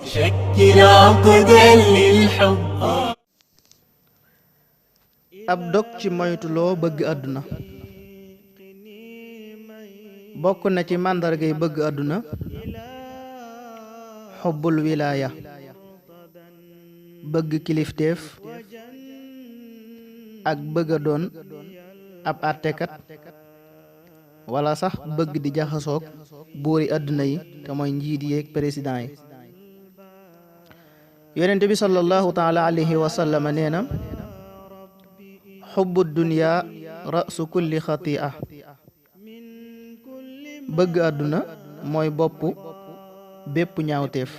شكل عقدا للحب. ab dog ci moytuloo bëgg àdduna. bokk na ci màndargay bëgg àdduna xubbul wilaaya, bëgg kilifteef ak bëgg a doon ab àttekat wala sax bëgg di jaxasoog buuri àdduna yi te mooy njiit yeeg président yi. yonent bi sallallahu taala alayhi wa sallam nee na xubbu dunya rasu kulli xatia, bëgg àdduna mooy boppu bépp ñaawteef.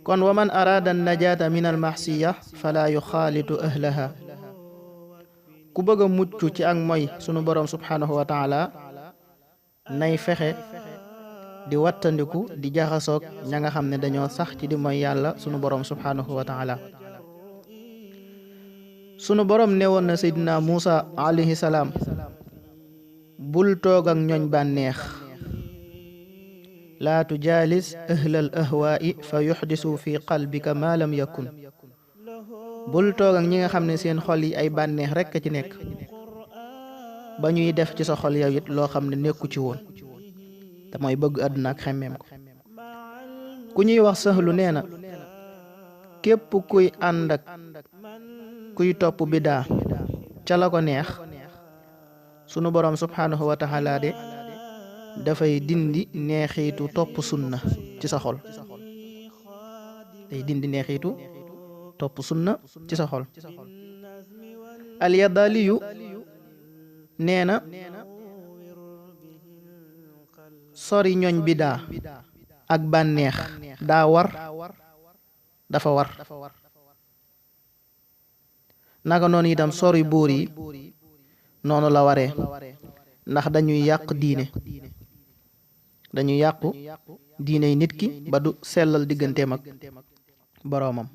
kon wa man araada najaata min almaxsiya fala yuxaalitu ahlaha, ku bëgg a mucc ci ak moy sunu boroom subhanahu wa taala nay fexe di wattandiku di jaxasoog ña nga xam ne dañoo sax ci di moy yàlla sunu boroom subhanahu wa taala. sunu boroom newoon na seydina Muusa alayhi salaam, bul toog ak ñooñ bànneex, laa tujaalis ahlal ahwaa'i fa yuxdisu fi qalbika ma lam yakun. bul toog ak ñi nga xam ne seen xol yi ay bànneex rekk ci nekk ba ñuy def ci sa xol yow it loo xam ne nekku ci woon, te mooy bëgg àdduna ak xemmeem ko. ku ñuy wax Sahlu nee na képp kuy ànd ak kuy topp bidaa ca la ko neex, sunu boroom subhanahu wa taala de dafay dindi neexiitu topp sunna ci sa xol. day dindi neexiitu topp sunna ci sa xol. Al-Yadaliyu nee na sori ñooñ bidaa ak bànneex daa war, dafa war. naka noonu itam sori buur yi noonu la waree, ndax dañuy yàq diine, dañuy yàqu diiney nit ki ba du sellal digganteem ak boroomam.